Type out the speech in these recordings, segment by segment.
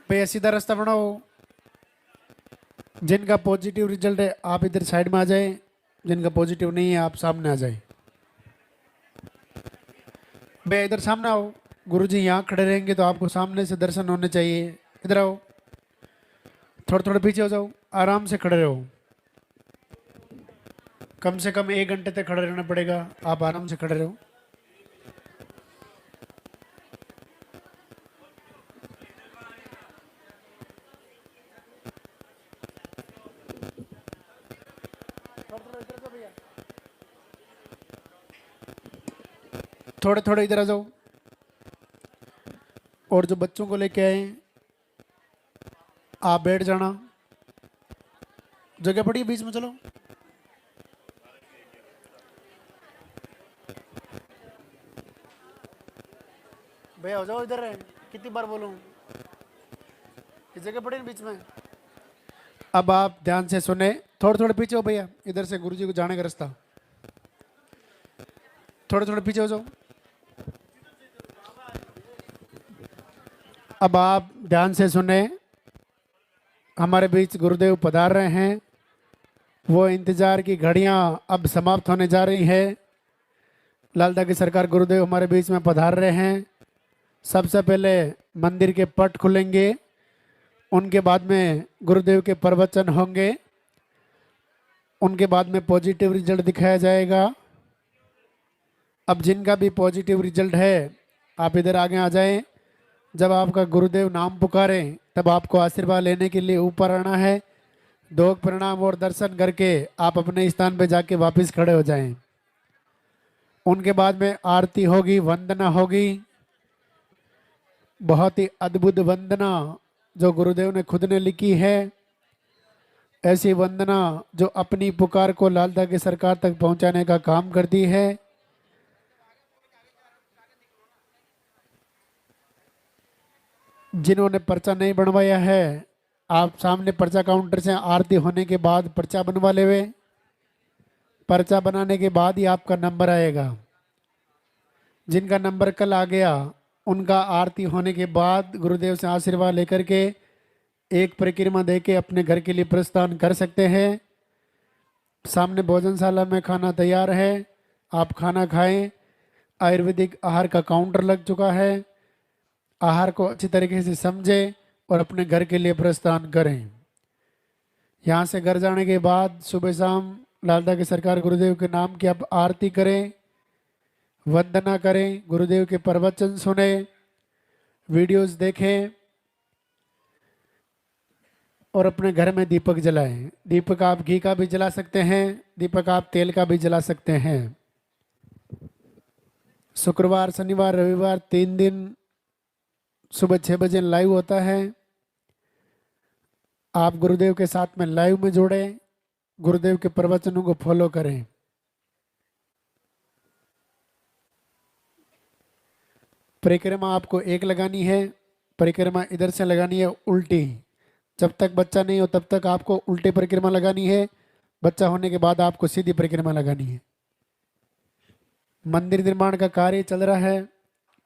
भैया सीधा रास्ता बनाओ। जिनका पॉजिटिव रिजल्ट है आप इधर साइड में आ जाए, जिनका पॉजिटिव नहीं है आप सामने आ जाए। भैया इधर सामने आओ, गुरुजी यहाँ खड़े रहेंगे तो आपको सामने से दर्शन होने चाहिए। इधर आओ, थोड़े थोड़े पीछे हो जाओ, आराम से खड़े रहो। कम से कम 1 घंटे तक खड़े रहना पड़ेगा, आप आराम से खड़े रहो। थोड़े थोड़े इधर आ जाओ। और जो बच्चों को लेके आए आप बैठ जाना, जगह पड़ी है बीच में, चलो। भैया हो जाओ इधर, कितनी बार बोलूं, इस जगह पड़ी है बीच में। अब आप ध्यान से सुने, थोड़े थोड़े पीछे हो भैया, इधर से गुरुजी को जाने का रास्ता, थोड़े थोड़े पीछे हो जाओ। अब आप ध्यान से सुने, हमारे बीच गुरुदेव पधार रहे हैं। वो इंतजार की घड़ियां अब समाप्त होने जा रही है। लालदा की सरकार गुरुदेव हमारे बीच में पधार रहे हैं। सबसे पहले मंदिर के पट खुलेंगे, उनके बाद में गुरुदेव के प्रवचन होंगे, उनके बाद में पॉजिटिव रिजल्ट दिखाया जाएगा। अब जिनका भी पॉजिटिव रिजल्ट है आप इधर आगे आ जाएं। जब आपका गुरुदेव नाम पुकारें तब आपको आशीर्वाद लेने के लिए ऊपर आना है। दो प्रणाम और दर्शन करके आप अपने स्थान पे जाके वापस खड़े हो जाएं। उनके बाद में आरती होगी, वंदना होगी, बहुत ही अद्भुत वंदना जो गुरुदेव ने खुद ने लिखी है। ऐसी वंदना जो अपनी पुकार को लालदा की सरकार तक पहुंचाने का काम करती है। जिन्होंने पर्चा नहीं बनवाया है आप सामने पर्चा काउंटर से आरती होने के बाद पर्चा बनवा लेवे। पर्चा बनाने के बाद ही आपका नंबर आएगा। जिनका नंबर कल आ गया उनका आरती होने के बाद गुरुदेव से आशीर्वाद लेकर के एक परिक्रमा दे के अपने घर के लिए प्रस्थान कर सकते हैं। सामने भोजनशाला में खाना तैयार है, आप खाना खाएं। आयुर्वेदिक आहार का काउंटर लग चुका है। आहार को अच्छी तरीके से समझें और अपने घर के लिए प्रस्थान करें। यहाँ से घर जाने के बाद सुबह शाम लालदा की सरकार गुरुदेव के नाम की आप आरती करें, वंदना करें, गुरुदेव के प्रवचन सुने, वीडियोस देखें और अपने घर में दीपक जलाएं। दीपक आप घी का भी जला सकते हैं, दीपक आप तेल का भी जला सकते हैं। शुक्रवार, शनिवार, रविवार 3 दिन सुबह 6 बजे लाइव होता है। आप गुरुदेव के साथ में लाइव में जुड़े, गुरुदेव के प्रवचनों को फॉलो करें। परिक्रमा आपको एक लगानी है, परिक्रमा इधर से लगानी है उल्टी। जब तक बच्चा नहीं हो तब तक आपको उल्टी परिक्रमा लगानी है, बच्चा होने के बाद आपको सीधी परिक्रमा लगानी है। मंदिर निर्माण का कार्य चल रहा है,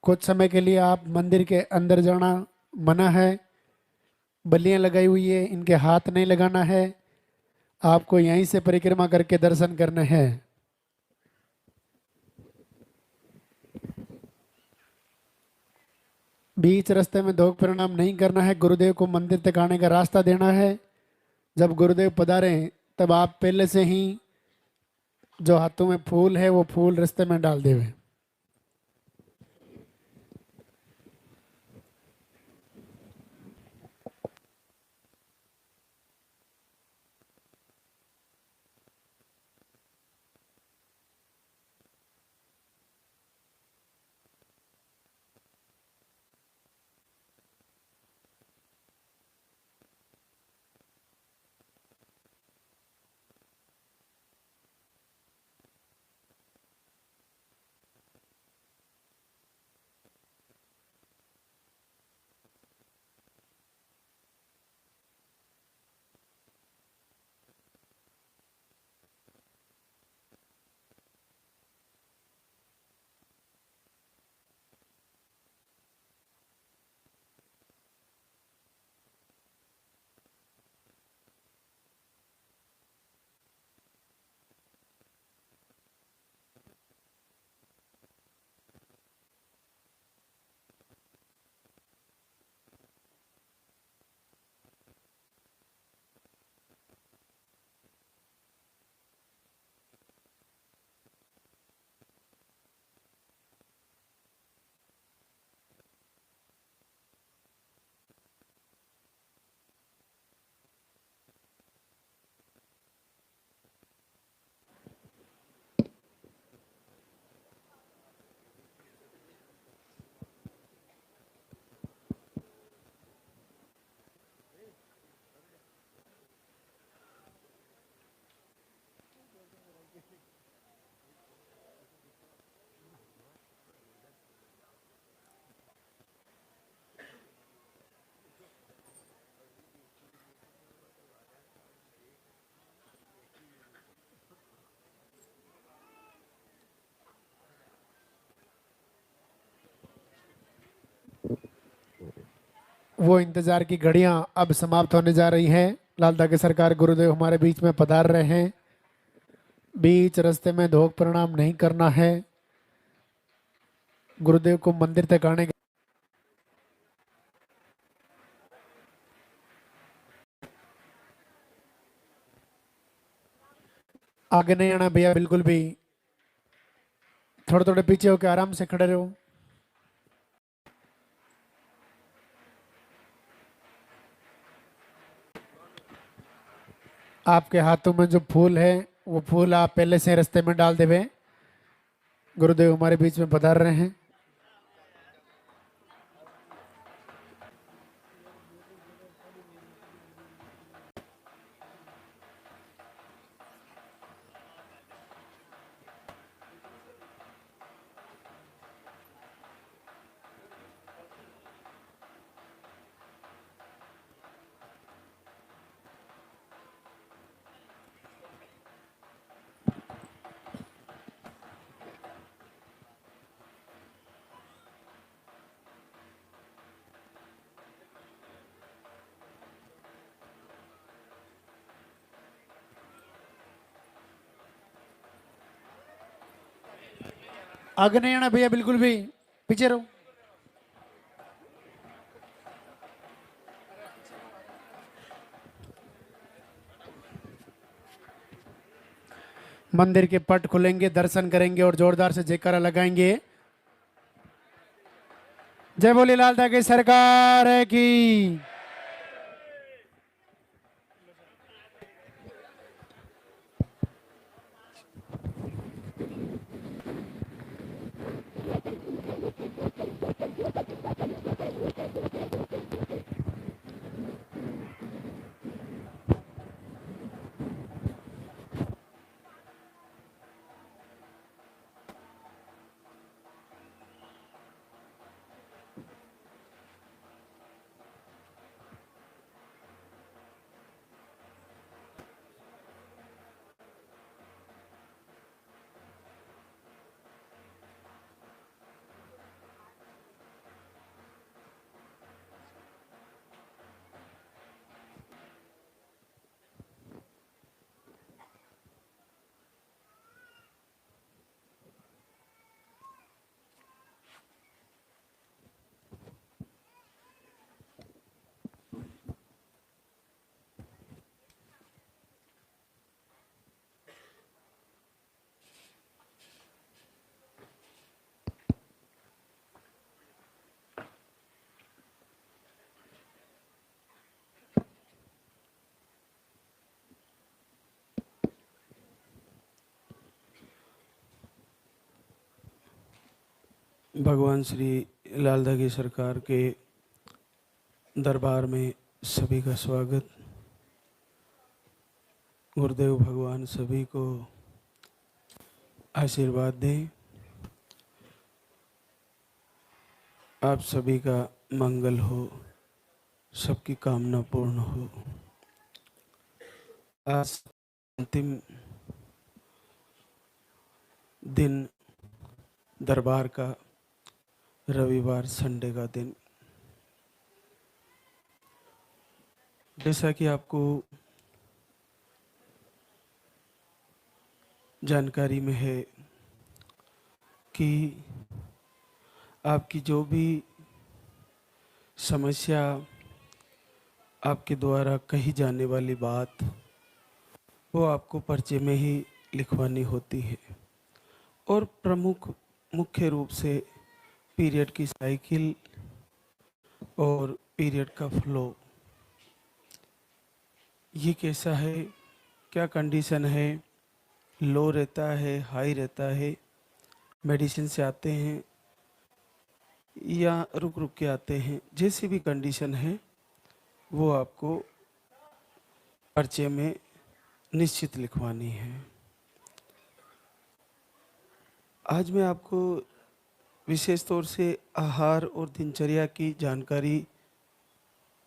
कुछ समय के लिए आप मंदिर के अंदर जाना मना है। बल्लियां लगाई हुई है, इनके हाथ नहीं लगाना है, आपको यहीं से परिक्रमा करके दर्शन करने हैं। बीच रास्ते में धोख प्रणाम नहीं करना है, गुरुदेव को मंदिर तक आने का रास्ता देना है। जब गुरुदेव पधारे तब आप पहले से ही जो हाथों में फूल है वो फूल रास्ते में डाल देवे। वो इंतजार की घड़ियां अब समाप्त होने जा रही हैं। लालदा के सरकार गुरुदेव हमारे बीच में पधार रहे हैं। बीच रास्ते में धोख प्रणाम नहीं करना है। गुरुदेव को मंदिर तक आने के आगे नहीं आना भैया, बिल्कुल भी। थोड़े थोड़े पीछे होकर आराम से खड़े रहो। आपके हाथों में जो फूल है वो फूल आप पहले से रास्ते में डाल देवे। गुरुदेव हमारे बीच में पधार रहे हैं। आगे नहीं आना भैया, बिल्कुल भी। पीछे रहो। मंदिर के पट खुलेंगे, दर्शन करेंगे और जोरदार से जयकारा लगाएंगे। जय बोले लालदा की सरकार की। भगवान श्री लालदा की सरकार के दरबार में सभी का स्वागत। गुरुदेव भगवान सभी को आशीर्वाद दें। आप सभी का मंगल हो, सबकी कामना पूर्ण हो। आज अंतिम दिन दरबार का, रविवार संडे का दिन। जैसा कि आपको जानकारी में है कि आपकी जो भी समस्या, आपके द्वारा कही जाने वाली बात, वो आपको पर्चे में ही लिखवानी होती है। और मुख्य रूप से पीरियड की साइकिल और पीरियड का फ्लो, ये कैसा है, क्या कंडीशन है, लो रहता है, हाई रहता है, मेडिसिन से आते हैं या रुक रुक के आते हैं, जैसी भी कंडीशन है वो आपको पर्चे में निश्चित लिखवानी है। आज मैं आपको विशेष तौर से आहार और दिनचर्या की जानकारी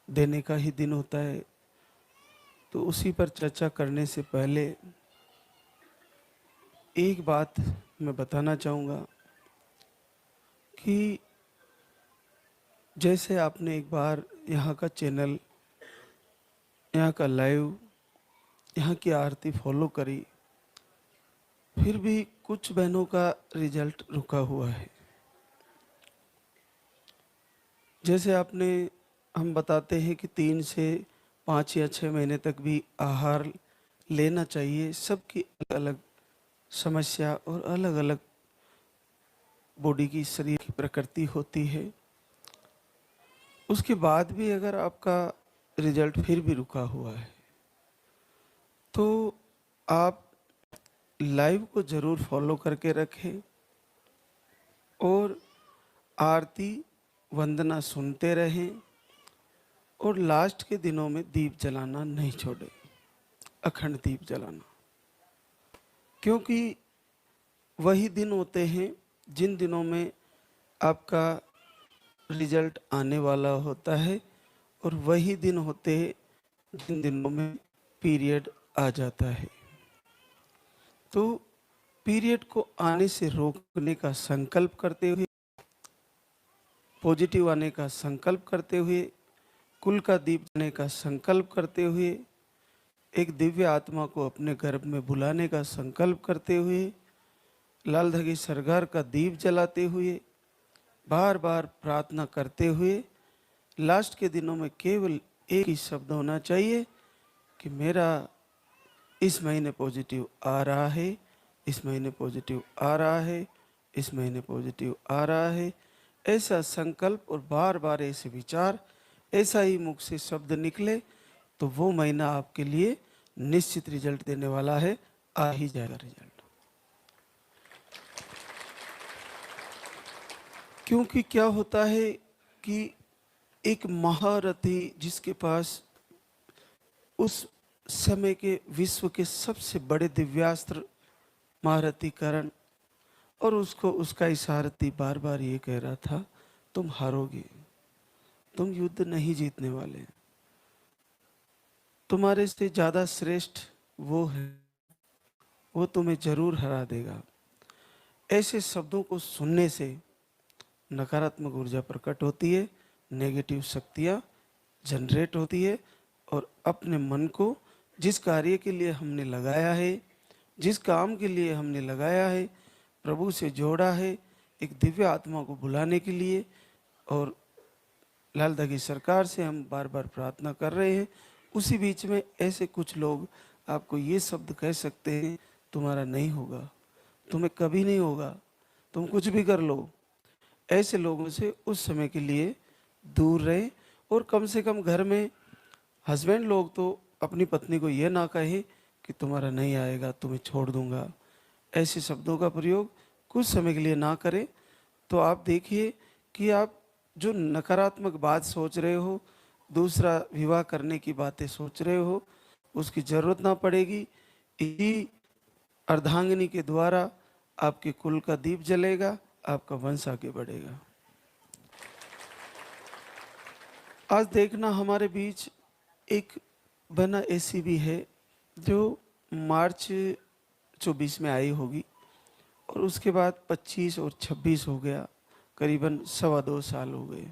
देने का ही दिन होता है, तो उसी पर चर्चा करने से पहले एक बात मैं बताना चाहूँगा कि जैसे आपने एक बार यहाँ का चैनल, यहाँ का लाइव, यहाँ की आरती फॉलो करी, फिर भी कुछ बहनों का रिजल्ट रुका हुआ है। जैसे आपने, हम बताते हैं कि 3 से 5 या 6 महीने तक भी आहार लेना चाहिए। सबकी अलग अलग समस्या और अलग अलग बॉडी की, शरीर की प्रकृति होती है। उसके बाद भी अगर आपका रिजल्ट फिर भी रुका हुआ है तो आप लाइव को ज़रूर फॉलो करके रखें और आरती वंदना सुनते रहें और लास्ट के दिनों में दीप जलाना नहीं छोड़ें, अखंड दीप जलाना। क्योंकि वही दिन होते हैं जिन दिनों में आपका रिजल्ट आने वाला होता है और वही दिन होते हैं जिन दिनों में पीरियड आ जाता है। तो पीरियड को आने से रोकने का संकल्प करते हुए, पॉजिटिव आने का संकल्प करते हुए, कुल का दीप जलाने का संकल्प करते हुए, एक दिव्य आत्मा को अपने गर्भ में बुलाने का संकल्प करते हुए, लाल धगी सरगार का दीप जलाते हुए, बार बार प्रार्थना करते हुए, लास्ट के दिनों में केवल एक ही शब्द होना चाहिए कि मेरा इस महीने पॉजिटिव आ रहा है, इस महीने पॉजिटिव आ रहा है, इस महीने पॉजिटिव आ रहा है। ऐसा संकल्प और बार बार ऐसे विचार, ऐसा ही मुख से शब्द निकले तो वो महीना आपके लिए निश्चित रिजल्ट देने वाला है, आ ही जाएगा रिजल्ट। क्योंकि क्या होता है कि एक महारथी जिसके पास उस समय के विश्व के सबसे बड़े दिव्यास्त्र महारथी करण, और उसको उसका इशारती बार बार ये कह रहा था तुम हारोगे, तुम युद्ध नहीं जीतने वाले, तुम्हारे से ज्यादा श्रेष्ठ वो है, वो तुम्हें जरूर हरा देगा। ऐसे शब्दों को सुनने से नकारात्मक ऊर्जा प्रकट होती है, नेगेटिव शक्तियाँ जनरेट होती है और अपने मन को जिस कार्य के लिए हमने लगाया है, जिस काम के लिए हमने लगाया है, प्रभु से जोड़ा है, एक दिव्य आत्मा को बुलाने के लिए, और लाल धगी सरकार से हम बार बार प्रार्थना कर रहे हैं। उसी बीच में ऐसे कुछ लोग आपको ये शब्द कह सकते हैं तुम्हारा नहीं होगा, तुम्हें कभी नहीं होगा, तुम कुछ भी कर लो। ऐसे लोगों से उस समय के लिए दूर रहें और कम से कम घर में हस्बैंड लोग तो अपनी पत्नी को ये ना कहे कि तुम्हारा नहीं आएगा, तुम्हें छोड़ दूंगा। ऐसे शब्दों का प्रयोग कुछ समय के लिए ना करें तो आप देखिए कि आप जो नकारात्मक बात सोच रहे हो, दूसरा विवाह करने की बातें सोच रहे हो, उसकी जरूरत ना पड़ेगी। इसी अर्धांगिनी के द्वारा आपके कुल का दीप जलेगा, आपका वंश आगे बढ़ेगा। आज देखना हमारे बीच एक बना ऐसी भी है जो मार्च 24 में आई होगी और उसके बाद 25 और 26 हो गया, करीबन 2.25 साल हो गए,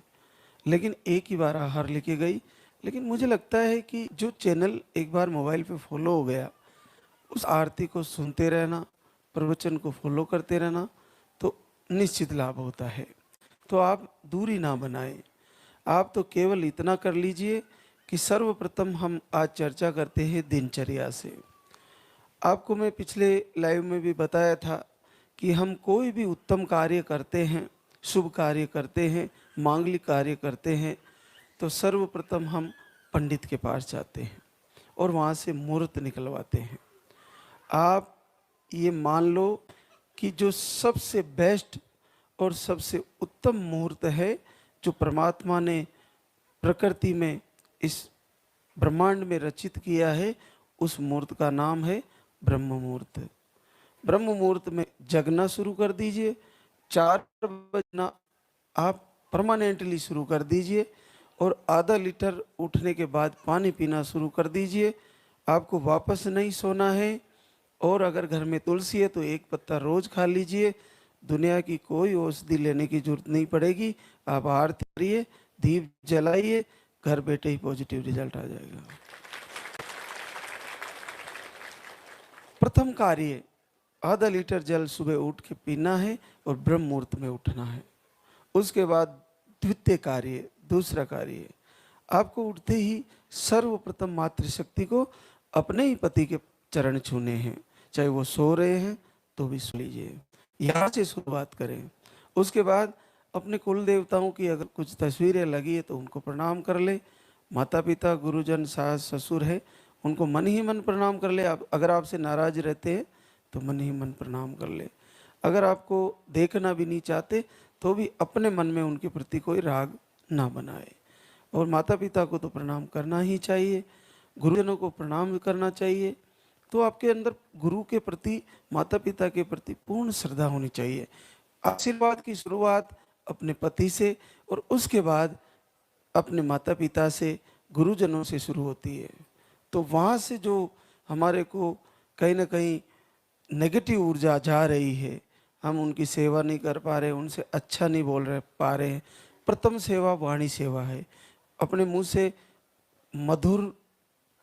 लेकिन एक ही बार आहार लेके गई। लेकिन मुझे लगता है कि जो चैनल एक बार मोबाइल पे फॉलो हो गया, उस आरती को सुनते रहना, प्रवचन को फॉलो करते रहना तो निश्चित लाभ होता है। तो आप दूरी ना बनाएं, आप तो केवल इतना कर लीजिए कि सर्वप्रथम हम आज चर्चा करते हैं दिनचर्या से। आपको मैं पिछले लाइव में भी बताया था कि हम कोई भी उत्तम कार्य करते हैं, शुभ कार्य करते हैं, मांगलिक कार्य करते हैं तो सर्वप्रथम हम पंडित के पास जाते हैं और वहाँ से मुहूर्त निकलवाते हैं। आप ये मान लो कि जो सबसे बेस्ट और सबसे उत्तम मुहूर्त है जो परमात्मा ने प्रकृति में, इस ब्रह्मांड में रचित किया है, उस मुहूर्त का नाम है ब्रह्म मुहूर्त। ब्रह्म मुहूर्त में जगना शुरू कर दीजिए, 4 बजना आप परमानेंटली शुरू कर दीजिए और आधा लीटर उठने के बाद पानी पीना शुरू कर दीजिए। आपको वापस नहीं सोना है और अगर घर में तुलसी है तो 1 पत्ता रोज खा लीजिए। दुनिया की कोई औषधि लेने की जरूरत नहीं पड़ेगी। आप आरती करिए, दीप जलाइए, घर बैठे ही पॉजिटिव रिजल्ट आ जाएगा। प्रथम कार्य, आधा लीटर जल सुबह उठ के पीना है और ब्रह्म मुहूर्त में उठना है। उसके बाद द्वितीय कार्य, दूसरा कार्य, आपको उठते ही सर्वप्रथम मातृशक्ति को अपने ही पति के चरण छूने हैं, चाहे वो सो रहे हैं तो भी सो लीजिए, यहाँ से शुरुआत करें। उसके बाद अपने कुल देवताओं की अगर कुछ तस्वीरें लगी है तो उनको प्रणाम कर ले। माता पिता, गुरुजन, सास ससुर है, उनको मन ही मन प्रणाम कर ले। आप अगर आपसे नाराज रहते हैं तो मन ही मन प्रणाम कर ले। अगर आपको देखना भी नहीं चाहते तो भी अपने मन में उनके प्रति कोई राग ना बनाए। और माता पिता को तो प्रणाम करना ही चाहिए, गुरुजनों को प्रणाम करना चाहिए। तो आपके अंदर गुरु के प्रति, माता पिता के प्रति पूर्ण श्रद्धा होनी चाहिए। आशीर्वाद की शुरुआत अपने पति से और उसके बाद अपने माता पिता से, गुरुजनों से शुरू होती है। तो वहाँ से जो हमारे को कहीं ना कहीं नेगेटिव ऊर्जा जा रही है, हम उनकी सेवा नहीं कर पा रहे, उनसे अच्छा नहीं बोल रहे पा रहे हैं। प्रथम सेवा वाणी सेवा है। अपने मुंह से मधुर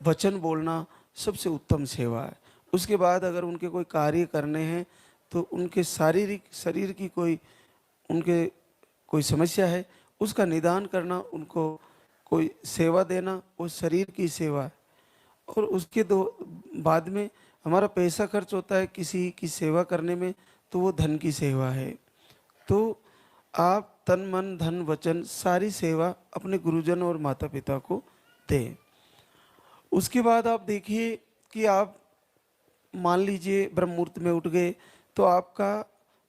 वचन बोलना सबसे उत्तम सेवा है। उसके बाद अगर उनके कोई कार्य करने हैं तो उनके शारीरिक शरीर की उनके कोई समस्या है उसका निदान करना, उनको कोई सेवा देना, वो शरीर की सेवा है। और उसके बाद में हमारा पैसा खर्च होता है किसी की सेवा करने में, तो वो धन की सेवा है। तो आप तन मन धन वचन सारी सेवा अपने गुरुजन और माता पिता को दें। उसके बाद आप देखिए कि आप मान लीजिए ब्रह्म मुहूर्त में उठ गए तो आपका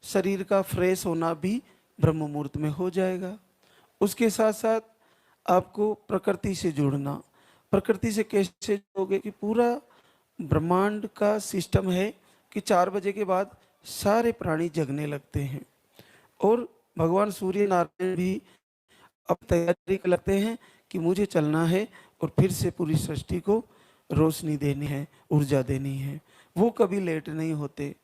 शरीर का फ्रेश होना भी ब्रह्म मुहूर्त में हो जाएगा। उसके साथ साथ आपको प्रकृति से जुड़ना, प्रकृति से कैसे जुड़ोगे कि पूरा ब्रह्मांड का सिस्टम है कि 4 बजे के बाद सारे प्राणी जगने लगते हैं और भगवान सूर्य नारायण भी अब तैयारी लगते हैं कि मुझे चलना है और फिर से पूरी सृष्टि को रोशनी देनी है, ऊर्जा देनी है। वो कभी लेट नहीं होते,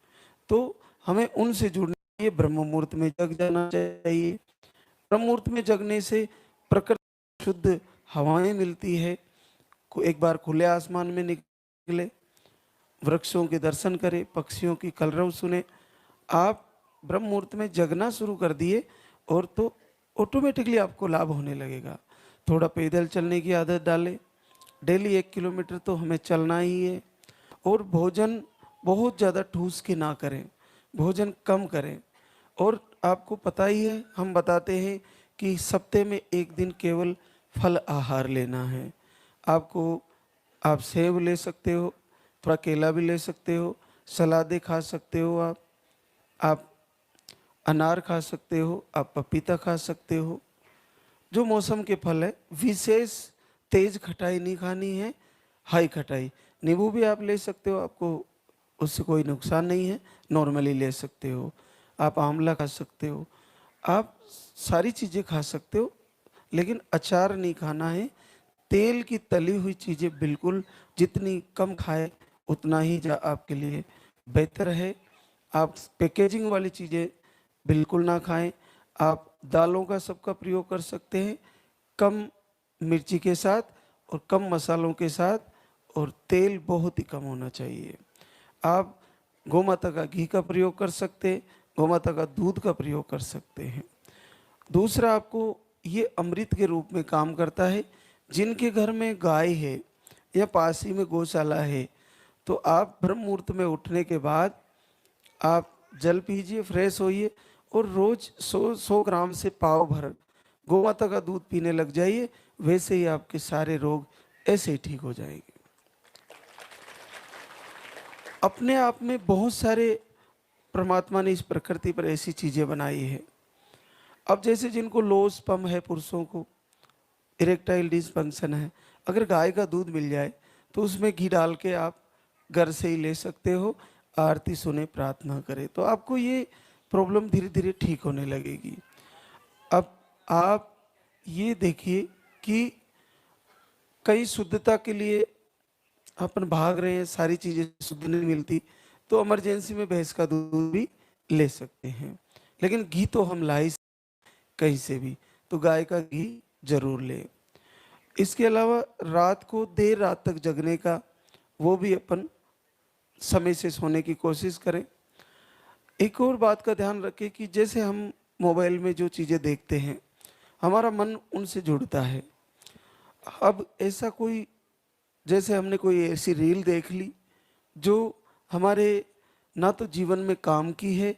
तो हमें उनसे जुड़ने के लिए ब्रह्म मुहूर्त में जग जाना चाहिए। ब्रह्म मुहूर्त में जगने से प्रकृति शुद्ध हवाएं मिलती है। एक बार खुले आसमान में निकले, वृक्षों के दर्शन करें, पक्षियों की कलरव सुने। आप ब्रह्म मुहूर्त में जगना शुरू कर दिए और तो ऑटोमेटिकली आपको लाभ होने लगेगा। थोड़ा पैदल चलने की आदत डालें, डेली 1 किलोमीटर तो हमें चलना ही है। और भोजन बहुत ज़्यादा ठूस के ना करें, भोजन कम करें। और आपको पता ही है, हम बताते हैं कि सप्ते में 1 दिन केवल फल आहार लेना है। आप सेब ले सकते हो, थोड़ा केला भी ले सकते हो, सलादें खा सकते हो, आप अनार खा सकते हो, आप पपीता खा सकते हो। जो मौसम के फल है, विशेष तेज खटाई नहीं खानी है, हाई खटाई। नींबू भी आप ले सकते हो, आपको उससे कोई नुकसान नहीं है, नॉर्मली ले सकते हो। आप आंवला खा सकते हो, आप सारी चीज़ें खा सकते हो, लेकिन अचार नहीं खाना है। तेल की तली हुई चीज़ें बिल्कुल जितनी कम खाए उतना ही आपके लिए बेहतर है। आप पैकेजिंग वाली चीज़ें बिल्कुल ना खाएं। आप दालों का सबका प्रयोग कर सकते हैं, कम मिर्ची के साथ और कम मसालों के साथ, और तेल बहुत ही कम होना चाहिए। आप गौमाता का घी का प्रयोग कर सकते हैं, गौमाता का दूध का प्रयोग कर सकते हैं। दूसरा, आपको ये अमृत के रूप में काम करता है। जिनके घर में गाय है या पास ही में गौशाला है, तो आप ब्रह्म मुहूर्त में उठने के बाद आप जल पीजिए, फ्रेश होइए और रोज 100 ग्राम से पाव भर गौमाता का दूध पीने लग जाइए। वैसे ही आपके सारे रोग ऐसे ही ठीक हो जाएंगे। अपने आप में बहुत सारे परमात्मा ने इस प्रकृति पर ऐसी चीजें बनाई है। अब जैसे जिनको लो स्पर्म है, पुरुषों को इरेक्टाइल डिसफंक्शन है, अगर गाय का दूध मिल जाए तो उसमें घी डाल के आप घर से ही ले सकते हो, आरती सुने, प्रार्थना करें, तो आपको ये प्रॉब्लम धीरे धीरे ठीक होने लगेगी। अब आप ये देखिए कि कई शुद्धता के लिए अपन भाग रहे हैं, सारी चीज़ें शुद्ध नहीं मिलती, तो इमरजेंसी में भैंस का दूध भी ले सकते हैं। लेकिन घी तो हम ला ही कहीं से भी, तो गाय का घी जरूर लें। इसके अलावा रात को देर रात तक जगने का, वो भी अपन समय से सोने की कोशिश करें। एक और बात का ध्यान रखें कि जैसे हम मोबाइल में जो चीज़ें देखते हैं, हमारा मन उनसे जुड़ता है। अब ऐसा कोई, जैसे हमने कोई ऐसी रील देख ली जो हमारे ना तो जीवन में काम की है,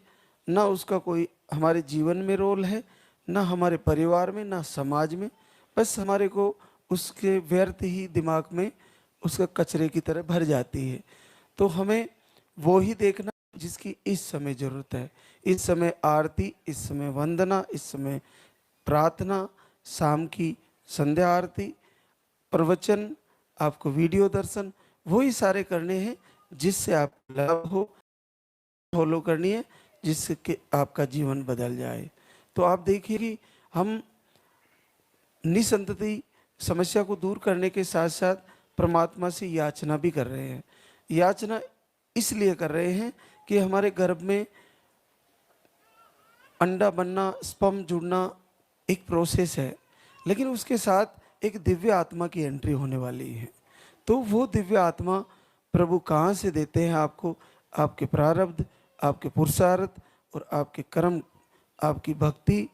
ना उसका कोई हमारे जीवन में रोल है, ना हमारे परिवार में, ना समाज में, बस हमारे को उसके व्यर्थ ही दिमाग में उसका कचरे की तरह भर जाती है। तो हमें वो ही देखना जिसकी इस समय जरूरत है। इस समय आरती, इस समय वंदना, इस समय प्रार्थना, शाम की संध्या आरती, प्रवचन, आपको वीडियो दर्शन, वही सारे करने हैं जिससे आप लाभ हो, फॉलो करनी है, जिससे कि आपका जीवन बदल जाए। तो आप देखिए कि हम निसंतति समस्या को दूर करने के साथ साथ परमात्मा से याचना भी कर रहे हैं। याचना इसलिए कर रहे हैं कि हमारे गर्भ में अंडा बनना, स्पर्म जुड़ना एक प्रोसेस है, लेकिन उसके साथ एक दिव्य आत्मा की एंट्री होने वाली है। तो वो दिव्य आत्मा प्रभु कहाँ से देते हैं आपको? आपके प्रारब्ध, आपके पुरुषार्थ और आपके कर्म, आपकी भक्ति,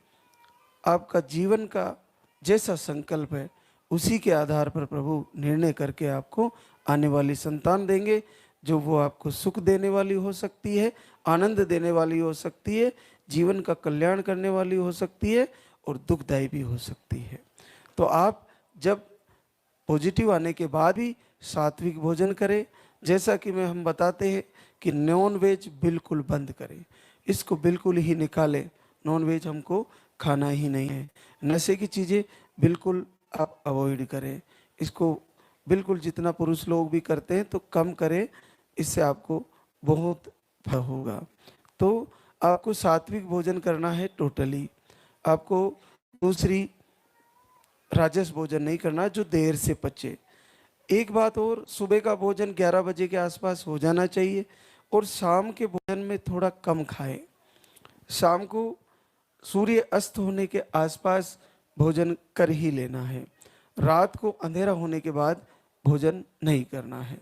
आपका जीवन का जैसा संकल्प है, उसी के आधार पर प्रभु निर्णय करके आपको आने वाली संतान देंगे, जो वो आपको सुख देने वाली हो सकती है, आनंद देने वाली हो सकती है, जीवन का कल्याण करने वाली हो सकती है और दुखदायी भी हो सकती है। तो आप जब पॉजिटिव आने के बाद भी सात्विक भोजन करें, जैसा कि हम बताते हैं कि नॉन वेज बिल्कुल बंद करें, इसको बिल्कुल ही निकालें। नॉन वेज हमको खाना ही नहीं है। नशे की चीज़ें बिल्कुल आप अवॉइड करें, इसको बिल्कुल जितना पुरुष लोग भी करते हैं तो कम करें, इससे आपको बहुत फल होगा। तो आपको सात्विक भोजन करना है टोटली। आपको दूसरी राजस भोजन नहीं करना जो देर से पचे। एक बात और, सुबह का भोजन 11 बजे के आसपास हो जाना चाहिए और शाम के भोजन में थोड़ा कम खाएं। शाम को सूर्य अस्त होने के आसपास भोजन कर ही लेना है। रात को अंधेरा होने के बाद भोजन नहीं करना है।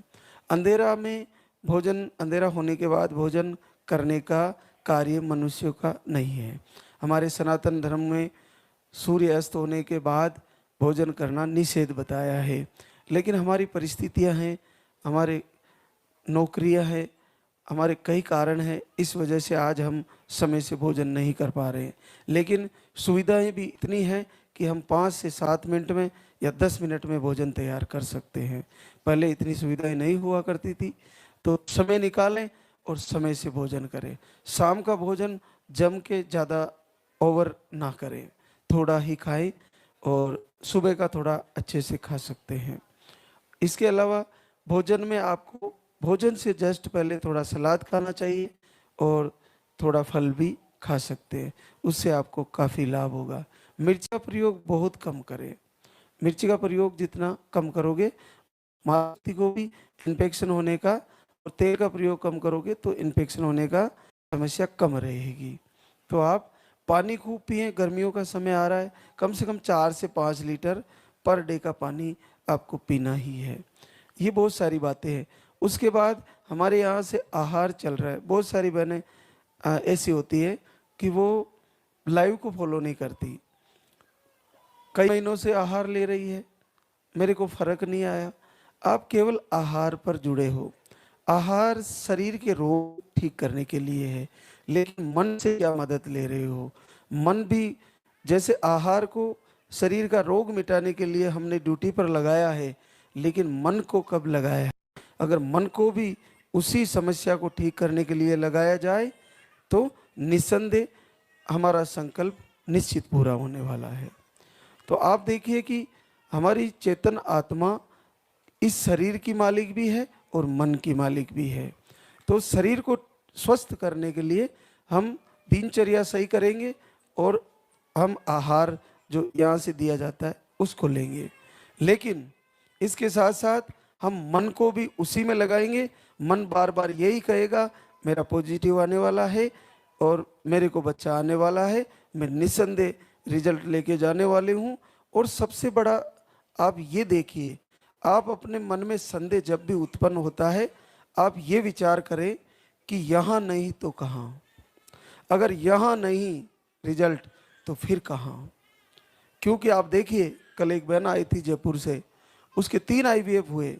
अंधेरा में भोजन, अंधेरा होने के बाद भोजन करने का कार्य मनुष्यों का नहीं है। हमारे सनातन धर्म में सूर्य अस्त होने के बाद भोजन करना निषेध बताया है, लेकिन हमारी परिस्थितियां हैं, हमारे नौकरियां हैं, हमारे कई कारण हैं, इस वजह से आज हम समय से भोजन नहीं कर पा रहे हैं। लेकिन सुविधाएं भी इतनी हैं कि हम 5 से 7 मिनट में या 10 मिनट में भोजन तैयार कर सकते हैं। पहले इतनी सुविधाएं नहीं हुआ करती थी। तो समय निकालें और समय से भोजन करें। शाम का भोजन जम के ज़्यादा ओवर ना करें, थोड़ा ही खाएं और सुबह का थोड़ा अच्छे से खा सकते हैं। इसके अलावा भोजन में आपको भोजन से जस्ट पहले थोड़ा सलाद खाना चाहिए और थोड़ा फल भी खा सकते हैं, उससे आपको काफ़ी लाभ होगा। मिर्च का प्रयोग बहुत कम करें। मिर्ची का प्रयोग जितना कम करोगे, मांस को भी इन्फेक्शन होने का, और तेल का प्रयोग कम करोगे तो इन्फेक्शन होने का समस्या कम रहेगी। तो आप पानी खूब पिएं, गर्मियों का समय आ रहा है, कम से कम 4 से 5 लीटर पर डे का पानी आपको पीना ही है। ये बहुत सारी बातें हैं। उसके बाद हमारे यहाँ से आहार चल रहा है। बहुत सारी बहनें ऐसी होती है कि वो लाइव को फॉलो नहीं करती, कई महीनों से आहार ले रही है, मेरे को फर्क नहीं आया। आप केवल आहार पर जुड़े हो। आहार शरीर के रोग ठीक करने के लिए है, लेकिन मन से क्या मदद ले रहे हो? मन भी, जैसे आहार को शरीर का रोग मिटाने के लिए हमने ड्यूटी पर लगाया है, लेकिन मन को कब लगाया है? अगर मन को भी उसी समस्या को ठीक करने के लिए लगाया जाए तो निस्संदेह हमारा संकल्प निश्चित पूरा होने वाला है। तो आप देखिए कि हमारी चेतन आत्मा इस शरीर की मालिक भी है और मन की मालिक भी है। तो शरीर को स्वस्थ करने के लिए हम दिनचर्या सही करेंगे और हम आहार जो यहाँ से दिया जाता है उसको लेंगे, लेकिन इसके साथ साथ हम मन को भी उसी में लगाएंगे। मन बार बार यही कहेगा मेरा पॉजिटिव आने वाला है और मेरे को बच्चा आने वाला है, मैं निस्संदेह रिजल्ट लेके जाने वाली हूँ और सबसे बड़ा आप ये देखिए, आप अपने मन में संदेह जब भी उत्पन्न होता है, आप ये विचार करें कि यहाँ नहीं तो कहाँ, अगर यहाँ नहीं रिजल्ट तो फिर कहाँ। क्योंकि आप देखिए, कल एक बहन आई थी जयपुर से, उसके 3 IVF हुए,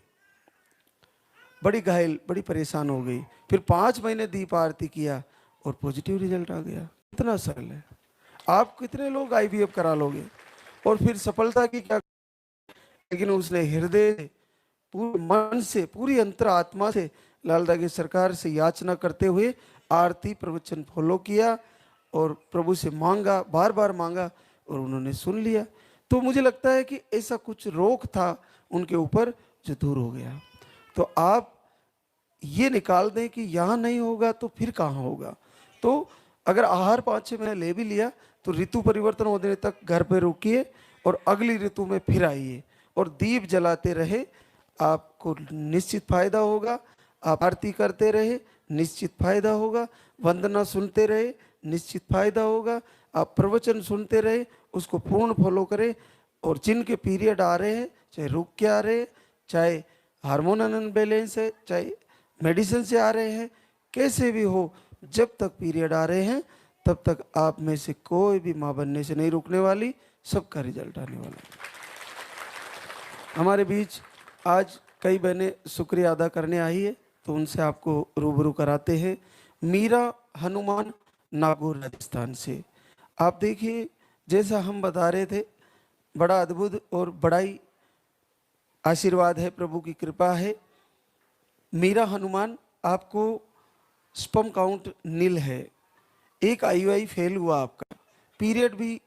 बड़ी घायल, बड़ी परेशान हो गई, फिर 5 महीने दीप आरती किया और पॉजिटिव रिजल्ट आ गया। इतना सरल है। आप कितने लोग IVF करा लोगे और फिर सफलता की क्या, लेकिन उसने हृदय से, पूरे मन से, पूरी अंतरात्मा से लाल दागे सरकार से याचना करते हुए आरती प्रवचन फॉलो किया और प्रभु से मांगा, बार बार मांगा और उन्होंने सुन लिया। तो मुझे लगता है कि ऐसा कुछ रोक था उनके ऊपर जो दूर हो गया। तो आप ये निकाल दें कि यहाँ नहीं होगा तो फिर कहाँ होगा। तो अगर आहार 5-6 महीने ले भी लिया तो ऋतु परिवर्तन होने तक घर पे रुकिए और अगली ऋतु में फिर आइए और दीप जलाते रहे, आपको निश्चित फायदा होगा। आप आरती करते रहे, निश्चित फायदा होगा। वंदना सुनते रहे, निश्चित फायदा होगा। आप प्रवचन सुनते रहे, उसको पूर्ण फॉलो करें। और जिनके पीरियड आ रहे हैं, चाहे रुक के आ रहे हैं, चाहे हार्मोन अनबैलेंस है, चाहे मेडिसिन से आ रहे हैं, कैसे भी हो, जब तक पीरियड आ रहे हैं तब तक आप में से कोई भी माँ बनने से नहीं रुकने वाली, सबका रिजल्ट आने वाला है। हमारे बीच आज कई बहनें शुक्रिया अदा करने आई है, तो उनसे आपको रूबरू कराते हैं। मीरा हनुमान, नागौर, राजस्थान से। आप देखिए, जैसा हम बता रहे थे, बड़ा अद्भुत और बड़ा ही आशीर्वाद है, प्रभु की कृपा है। मीरा हनुमान, आपको स्पर्म काउंट नील है, एक IUI फेल हुआ आपका, पीरियड भी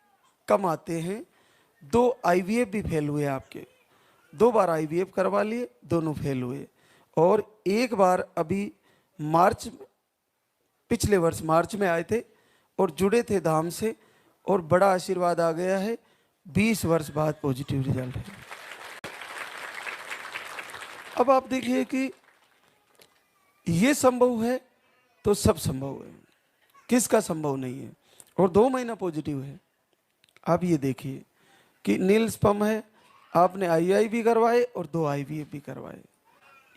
कम आते हैं, 2 IVF भी फेल हुए आपके, 2 बार IVF करवा लिए, दोनों फेल हुए, और एक बार अभी मार्च, पिछले वर्ष मार्च में आए थे और जुड़े थे धाम से, और बड़ा आशीर्वाद आ गया है। 20 वर्ष बाद पॉजिटिव रिजल्ट है। अब आप देखिए कि ये संभव है तो सब संभव है, किसका संभव नहीं है। और 2 महीना पॉजिटिव है। आप ये देखिए कि नील स्पर्म है, आपने IUI भी करवाए और 2 IVF भी करवाए।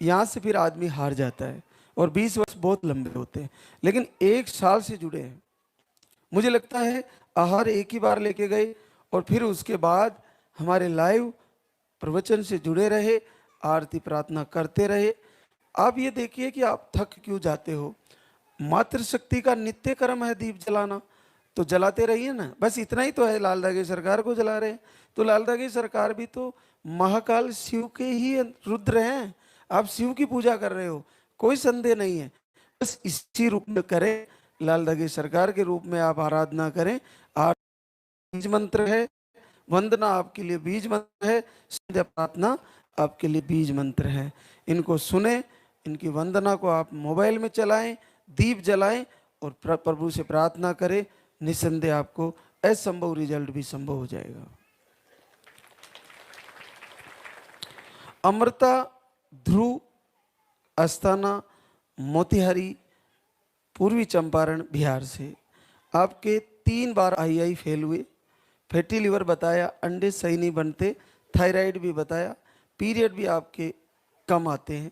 यहाँ से फिर आदमी हार जाता है, और 20 वर्ष बहुत लंबे होते हैं, लेकिन 1 साल से जुड़े हैं। मुझे लगता है आहार एक ही बार लेके गए और फिर उसके बाद हमारे लाइव प्रवचन से जुड़े रहे, आरती प्रार्थना करते रहे। आप ये देखिए कि आप थक क्यों जाते हो। मातृशक्ति का नित्य कर्म है दीप जलाना, तो जलाते रहिए ना। बस इतना ही तो है, लाल दागे सरकार को जला रहे हैं, तो लाल दागे सरकार भी तो महाकाल शिव के ही रुद्र हैं। आप शिव की पूजा कर रहे हो, कोई संदेह नहीं है। बस इसी रूप में करें, लाल दागे सरकार के रूप में आप आराधना करें। बीज मंत्र है, वंदना आपके लिए बीज मंत्र है, संध्या प्रार्थना आपके लिए बीज मंत्र है। इनको सुने, इनकी वंदना को आप मोबाइल में चलाएं, दीप जलाएं और प्रभु से प्रार्थना करें। निसंदेह आपको असंभव रिजल्ट भी संभव हो जाएगा। अमृता ध्रुव, अस्थाना मोतिहारी, पूर्वी चंपारण, बिहार से। आपके 3 बार IUI फेल हुए, फैटी लिवर बताया, अंडे सही नहीं बनते, थायराइड भी बताया, पीरियड भी आपके कम आते हैं,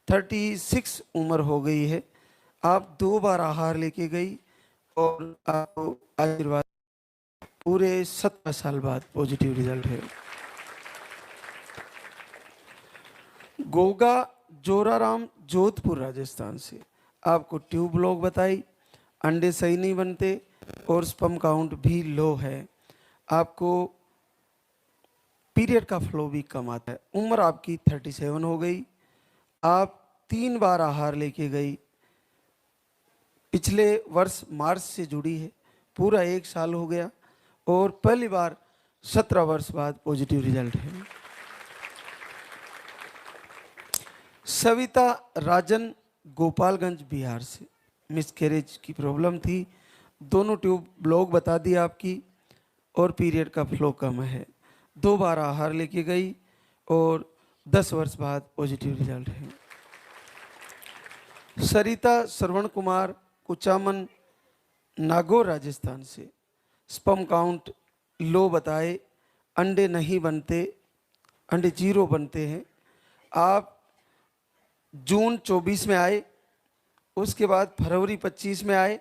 36 उम्र हो गई है। आप 2 बार आहार लेके गई और आपको आशीर्वाद, पूरे 17 साल बाद पॉजिटिव रिजल्ट है। गोगा जोराराम, जोधपुर, राजस्थान से। आपको ट्यूब ब्लॉक बताई, अंडे सही नहीं बनते और स्पर्म काउंट भी लो है। आपको पीरियड का फ्लो भी कम आता है। उम्र आपकी 37 हो गई। आप 3 बार आहार लेके गई, पिछले वर्ष मार्च से जुड़ी है, पूरा 1 साल हो गया और पहली बार 17 वर्ष बाद पॉजिटिव रिजल्ट है। सविता राजन, गोपालगंज, बिहार से। मिसकैरेज की प्रॉब्लम थी, दोनों ट्यूब ब्लॉक बता दी आपकी और पीरियड का फ्लो कम है। 2 बार आहार लेके गई और 10 वर्ष बाद पॉजिटिव रिजल्ट है। सरिता श्रवण कुमार, कुचामन, नागौर, राजस्थान से। स्पर्म काउंट लो बताए, अंडे नहीं बनते, अंडे जीरो बनते हैं। आप जून 24 में आए, उसके बाद फरवरी 25 में आए,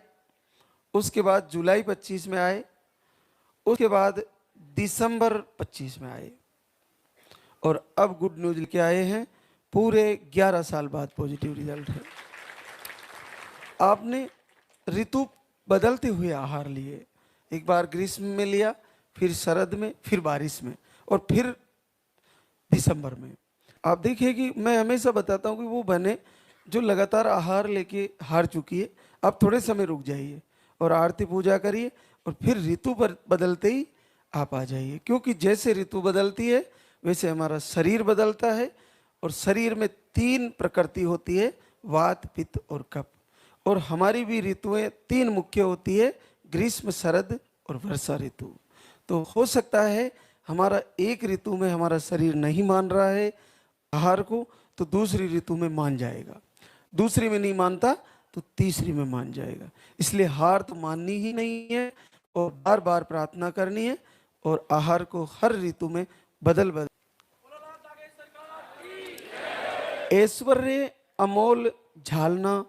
उसके बाद जुलाई 25 में आए, उसके बाद दिसंबर 25 में आए, और अब गुड न्यूज लेके आए हैं, पूरे 11 साल बाद पॉजिटिव रिजल्ट है। आपने ऋतु बदलते हुए आहार लिए, एक बार ग्रीष्म में लिया, फिर शरद में, फिर बारिश में, और फिर दिसंबर में। आप देखिए कि मैं हमेशा बताता हूँ कि वो बने जो लगातार आहार लेके हार चुकी है, आप थोड़े समय रुक जाइए और आरती पूजा करिए, और फिर ऋतु बदलते ही आप आ जाइए, क्योंकि जैसे ऋतु बदलती है वैसे हमारा शरीर बदलता है। और शरीर में 3 प्रकृति होती है, वात, पित्त और कफ। और हमारी भी ऋतुएं 3 मुख्य होती है, ग्रीष्म, शरद और वर्षा ऋतु। तो हो सकता है हमारा एक ऋतु में हमारा शरीर नहीं मान रहा है आहार को, तो दूसरी ऋतु में मान जाएगा, दूसरी में नहीं मानता तो तीसरी में मान जाएगा। इसलिए हार तो माननी ही नहीं है, और बार बार प्रार्थना करनी है, और आहार को हर ऋतु में बदल बदल। ऐश्वर्य अमोल झालना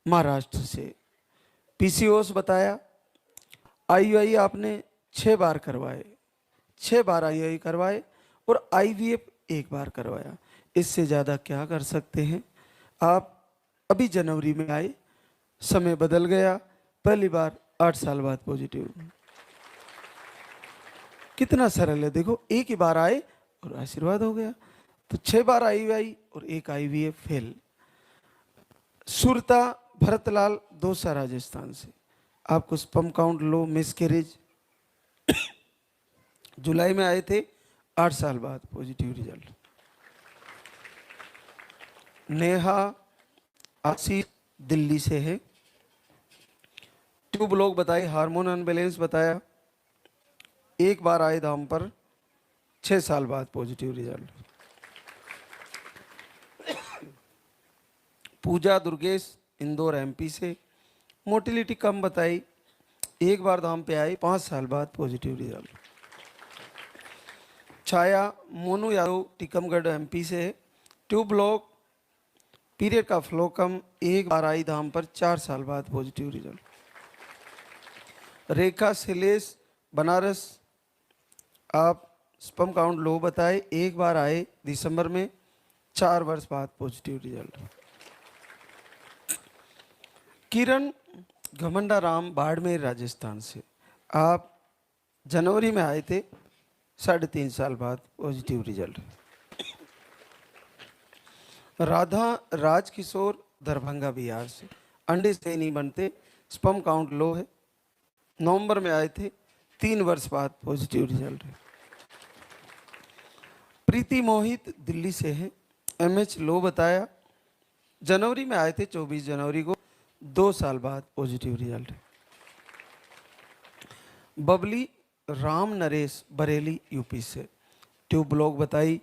महाराष्ट्र से, पीसीओएस बताया, आईयूआई आपने 6 बार करवाए, 6 बार आईयूआई करवाए, और आईवीएफ 1 बार करवाया। इससे ज़्यादा क्या कर सकते हैं। आप अभी जनवरी में आए, समय बदल गया, पहली बार 8 साल बाद पॉजिटिव। कितना सरल है, देखो, एक ही बार आए और आशीर्वाद हो गया। तो 6 बार आईयूआई और 1 आईवीएफ फेल। सुरता भरतलाल दोसा राजस्थान से, आपको स्पर्म काउंट लो, मिसकैरेज, जुलाई में आए थे, 8 साल बाद पॉजिटिव रिजल्ट। नेहा आशीष दिल्ली से है, ट्यूब लोग बताए, हार्मोन अनबैलेंस बताया, 1 बार आए धाम पर, 6 साल बाद पॉजिटिव रिजल्ट। पूजा दुर्गेश इंदौर एमपी से, मोटिलिटी कम बताई, 1 बार धाम पे आई, 5 साल बाद पॉजिटिव रिजल्ट। छाया मोनू यादव टीकमगढ़ एमपी से, ट्यूब लॉक, पीरियड का फ्लो कम, 1 बार आई धाम पर, 4 साल बाद पॉजिटिव रिजल्ट। रेखा शिलेश बनारस, आप स्पर्म काउंट लो बताए, 1 बार आए दिसंबर में, 4 वर्ष बाद पॉजिटिव रिजल्ट। किरण घमंडा राम बाड़मेर राजस्थान से, आप जनवरी में आए थे, 3.5 साल बाद पॉजिटिव रिजल्ट। राधा राजकिशोर दरभंगा बिहार से, अंडे से नहीं बनते, स्पर्म काउंट लो है, नवंबर में आए थे, 3 वर्ष बाद पॉजिटिव रिजल्ट है। प्रीति मोहित दिल्ली से है, एमएच लो बताया, जनवरी में आए थे 24 जनवरी को, 2 साल बाद पॉजिटिव रिजल्ट है। बबली राम नरेश बरेली यूपी से, ट्यूब ब्लॉक बताई,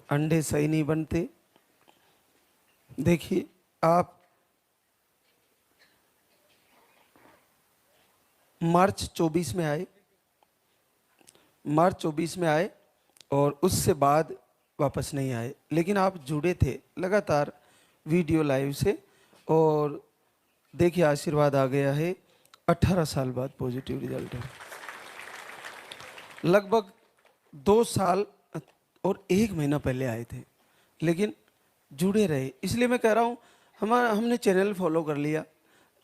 अंडे सही नहीं बनते। देखिए, आप मार्च 24 में आए, मार्च 24 में आए, और उससे बाद वापस नहीं आए, लेकिन आप जुड़े थे लगातार वीडियो लाइव से, और देखिए आशीर्वाद आ गया है, 18 साल बाद पॉजिटिव रिजल्ट है। लगभग 2 साल और 1 महीना पहले आए थे, लेकिन जुड़े रहे। इसलिए मैं कह रहा हूँ, हमने चैनल फॉलो कर लिया,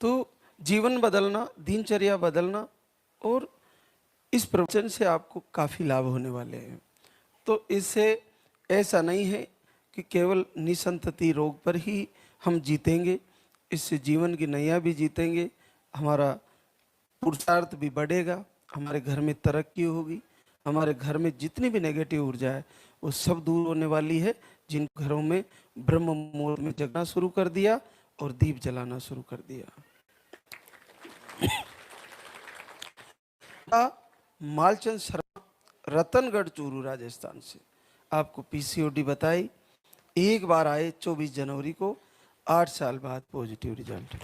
तो जीवन बदलना, दिनचर्या बदलना, और इस प्रवचन से आपको काफ़ी लाभ होने वाले हैं। तो इससे ऐसा नहीं है कि केवल निसंतति रोग पर ही हम जीतेंगे, इससे जीवन की नैया भी जीतेंगे, हमारा पुरुषार्थ भी बढ़ेगा, हमारे घर में तरक्की होगी, हमारे घर में जितनी भी नेगेटिव ऊर्जा है वो सब दूर होने वाली है। जिन घरों में ब्रह्म मुहूर्त में जगना शुरू कर दिया और दीप जलाना शुरू कर दिया। मालचंद शर्मा रतनगढ़ चूरू राजस्थान से, आपको पीसीओडी बताई, 1 बार आए 24 जनवरी को, 8 साल बाद पॉजिटिव रिजल्ट।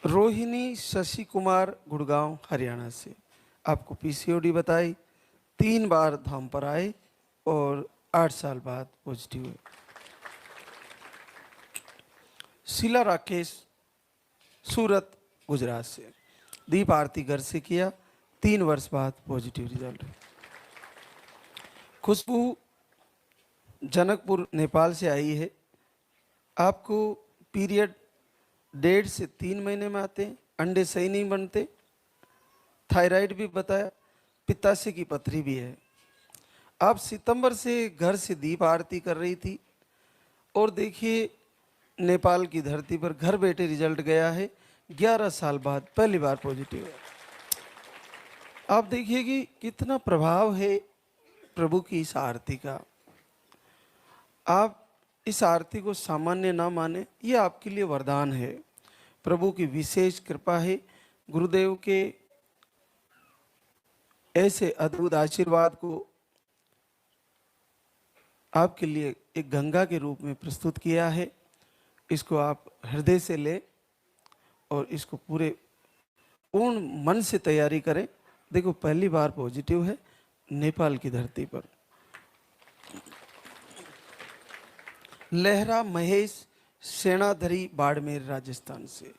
रोहिणी शशि कुमार गुड़गांव हरियाणा से, आपको पीसीओडी बताई, 3 बार धाम पर आए और 8 साल बाद पॉजिटिव हुए। शीला राकेश, सूरत गुजरात से, दीप आरती घर से किया, 3 वर्ष बाद पॉजिटिव रिजल्ट। खुशबू जनकपुर नेपाल से आई है। आपको पीरियड 1.5 से 3 महीने में आते हैं, अंडे सही नहीं बनते, थायराइड भी बताया, पित्ताशय की पथरी भी है। आप सितंबर से घर से दीप आरती कर रही थी और देखिए नेपाल की धरती पर घर बैठे रिजल्ट गया है। 11 साल बाद पहली बार पॉजिटिव है। आप देखिए कि कितना प्रभाव है प्रभु की इस आरती का। आप इस आरती को सामान्य ना माने, ये आपके लिए वरदान है, प्रभु की विशेष कृपा है। गुरुदेव के ऐसे अद्भुत आशीर्वाद को आपके लिए एक गंगा के रूप में प्रस्तुत किया है। इसको आप हृदय से लें और इसको पूरे पूर्ण मन से तैयारी करें। देखो पहली बार पॉजिटिव है नेपाल की धरती पर। लहरा महेश, सेनाधरी, बाड़मेर, राजस्थान से,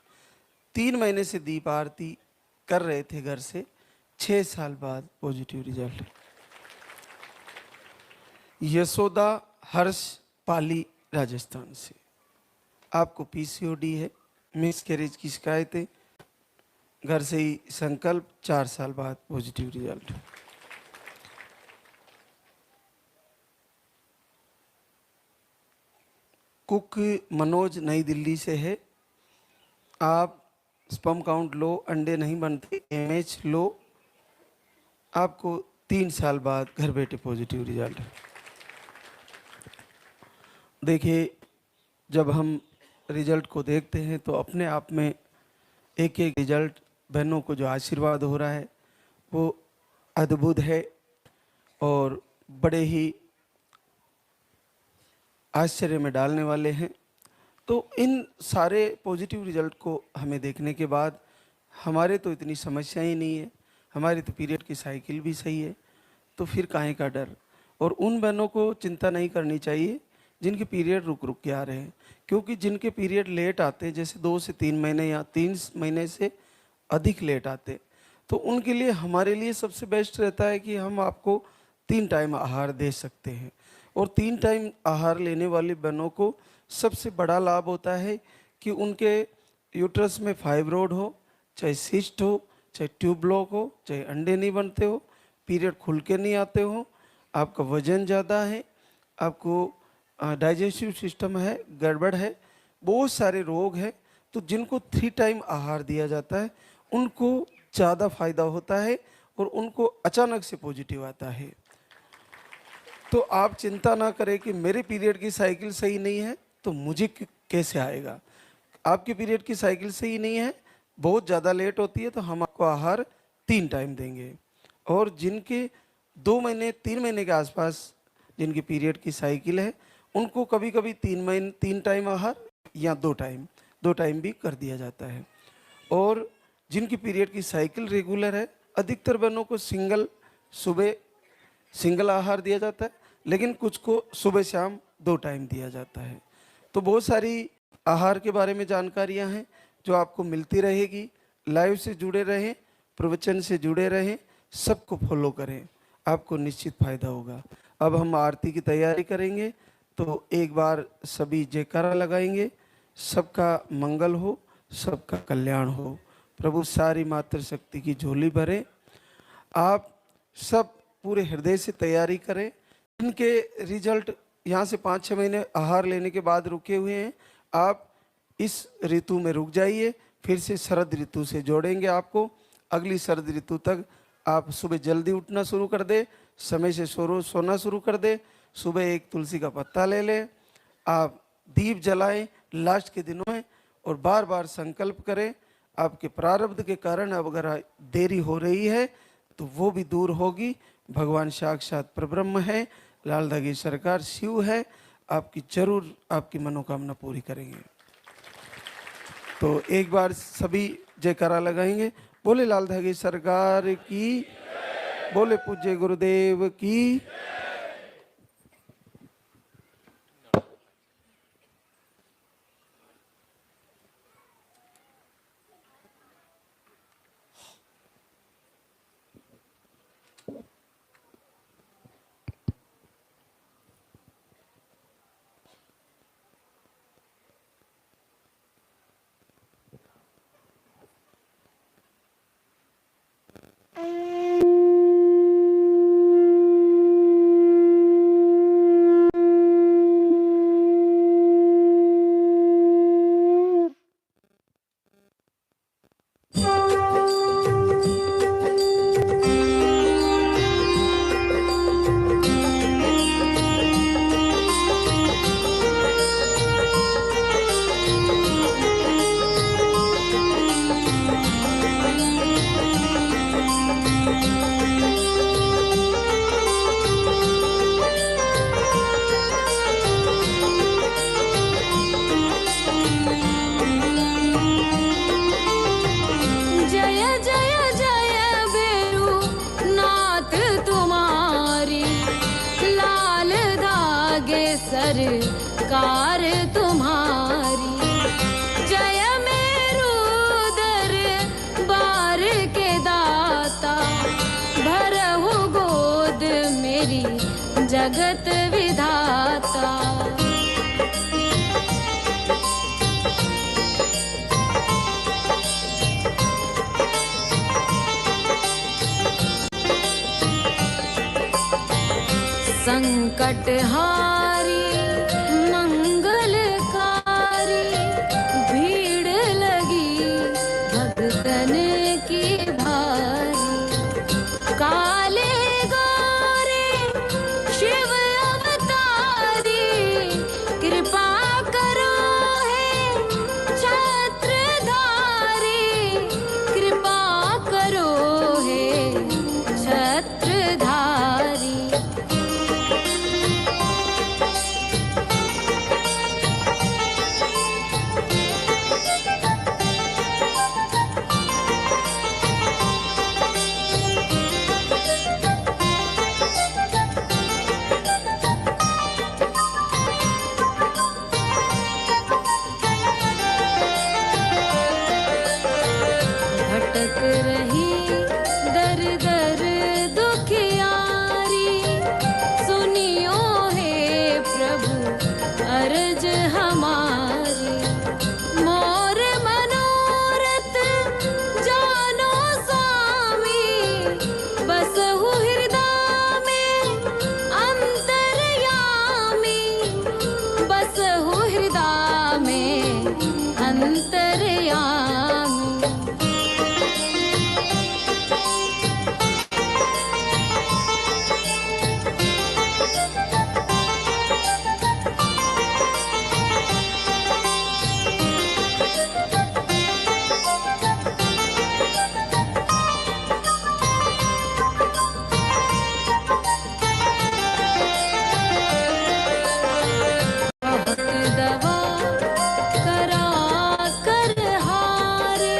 3 महीने से दीप आरती कर रहे थे घर से, 6 साल बाद पॉजिटिव रिजल्ट। यशोदा हर्ष, पाली, राजस्थान से, आपको पीसीओडी है, मिसकैरेज की शिकायत है, घर से ही संकल्प, 4 साल बाद पॉजिटिव रिजल्ट। कुक मनोज नई दिल्ली से है। आप स्पर्म काउंट लो, अंडे नहीं बनते, एमएच लो, आपको 3 साल बाद घर बैठे पॉजिटिव रिजल्ट। देखिए जब हम रिजल्ट को देखते हैं तो अपने आप में एक एक रिजल्ट, बहनों को जो आशीर्वाद हो रहा है वो अद्भुत है और बड़े ही आश्चर्य में डालने वाले हैं। तो इन सारे पॉजिटिव रिजल्ट को हमें देखने के बाद हमारे तो इतनी समस्या ही नहीं है, हमारी तो पीरियड की साइकिल भी सही है, तो फिर काहे का डर। और उन बहनों को चिंता नहीं करनी चाहिए जिनके पीरियड रुक रुक के आ रहे हैं, क्योंकि जिनके पीरियड लेट आते हैं, जैसे 2 से 3 महीने या 3 महीने से अधिक लेट आते, तो उनके लिए हमारे लिए सबसे बेस्ट रहता है कि हम आपको 3 टाइम आहार दे सकते हैं। और 3 टाइम आहार लेने वाली बहनों को सबसे बड़ा लाभ होता है कि उनके यूट्रस में फाइब्रोड हो, चाहे सिस्ट हो, चाहे ट्यूब ब्लॉक हो, चाहे अंडे नहीं बनते हो, पीरियड खुल के नहीं आते हो, आपका वजन ज़्यादा है, आपको डाइजेस्टिव सिस्टम है गड़बड़ है, बहुत सारे रोग हैं, तो जिनको 3 टाइम आहार दिया जाता है उनको ज़्यादा फायदा होता है और उनको अचानक से पॉजिटिव आता है। तो आप चिंता ना करें कि मेरे पीरियड की साइकिल सही नहीं है तो मुझे कैसे आएगा। आपके पीरियड की साइकिल सही नहीं है, बहुत ज़्यादा लेट होती है, तो हम आपको आहार 3 टाइम देंगे। और जिनके 2 महीने 3 महीने के आसपास जिनकी पीरियड की साइकिल है उनको कभी कभी 3 टाइम आहार या 2 टाइम भी कर दिया जाता है। और जिनकी पीरियड की साइकिल रेगुलर है, अधिकतर बहनों को सुबह सिंगल आहार दिया जाता है, लेकिन कुछ को सुबह शाम 2 टाइम दिया जाता है। तो बहुत सारी आहार के बारे में जानकारियां हैं जो आपको मिलती रहेगी। लाइव से जुड़े रहें, प्रवचन से जुड़े रहें, सबको फॉलो करें, आपको निश्चित फायदा होगा। अब हम आरती की तैयारी करेंगे, तो एक बार सभी जयकारा लगाएंगे। सबका मंगल हो, सबका कल्याण हो, प्रभु सारी मातृशक्ति की झोली भरे। आप सब पूरे हृदय से तैयारी करें। इनके रिजल्ट यहाँ से 5-6 महीने आहार लेने के बाद रुके हुए हैं, आप इस ऋतु में रुक जाइए, फिर से शरद ऋतु से जोड़ेंगे आपको। अगली शरद ऋतु तक आप सुबह जल्दी उठना शुरू कर दे, समय से सोना शुरू कर दे, सुबह एक तुलसी का पत्ता ले लें, आप दीप जलाएं लास्ट के दिनों में और बार बार संकल्प करें। आपके प्रारब्ध के कारण अब अगर देरी हो रही है तो वो भी दूर होगी। भगवान साक्षात परब्रह्म है, लाल धागे सरकार शिव है, आपकी जरूर आपकी मनोकामना पूरी करेंगे। तो एक बार सभी जयकारा लगाएंगे, बोले लाल धागे सरकार की, बोले पूज्य गुरुदेव की। जय जय जय बेरू नाथ तुम्हारी, लाल धागे सरकार तुम्हारी। जय मेरू दरबार के दाता, भरहु गोद मेरी जगत विधाता। संकटहारी मंगलकारी, भीड़ लगी भक्तन की भारी। काले गोरे शिव अवतारी, कृपा करो हे छत्रधारी, कृपा करो हे छत्रधारी। भटक रही दर दर दुखियारी, सुनियो हे प्रभु अर्ज हमारी। मोर मनोरथ जानो स्वामी, बसहु हृदय में अंतर्यामी, बसहु हृदय में अंतर्यामी। दवा करा कर हारे,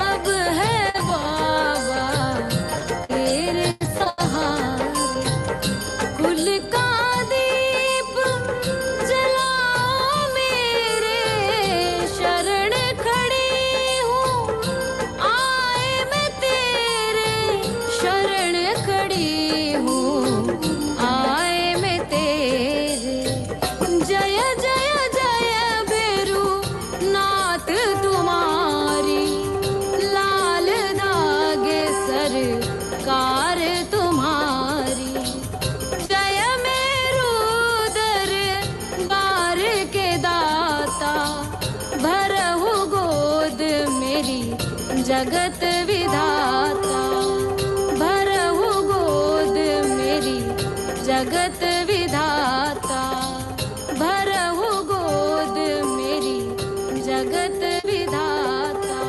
अब है बाबा तेरे सहारे। कुल का दीप जलाओ मेरे, शरण खड़ी हूँ आए मैं तेरे, शरण खड़ी हूँ आए मैं तेरे। जय जय जय बेरू नाथ तुम्हारी, लाल धागे सरकार तुम्हारी। जय मेरू दरबार के दाता, भरहु गोद मेरी जगत विधाता। भरहु गोद मेरी जगत विधाता, भरहु गोद मेरी जगत विधाता।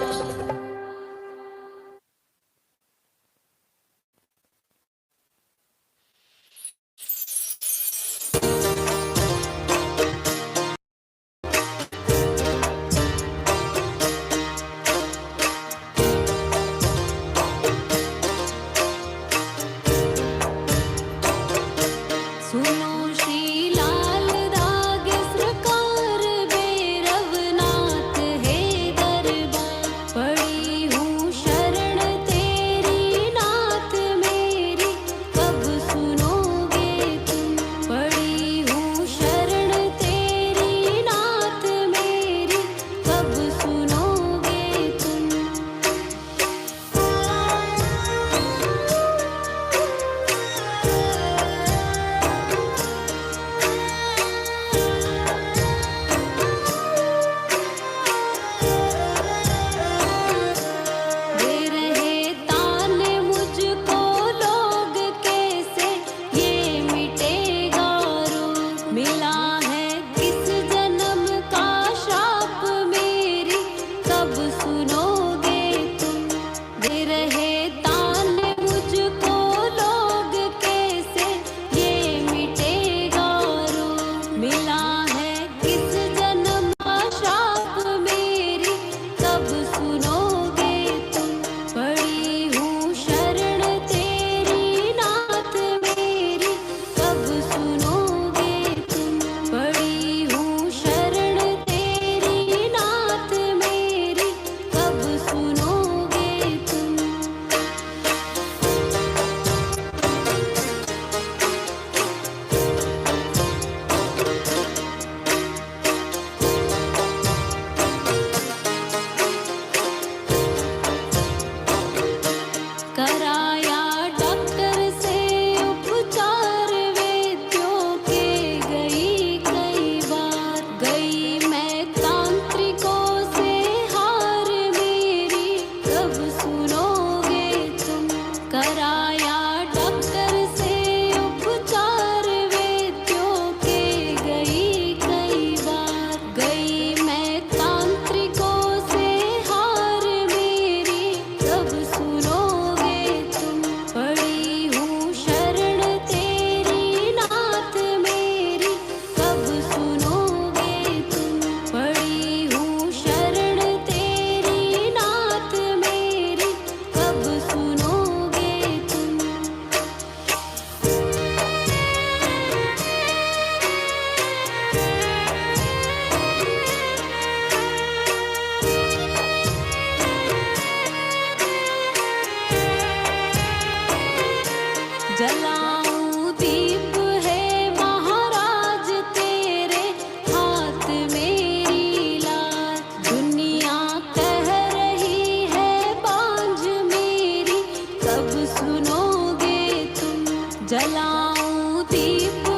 जलाऊं दीप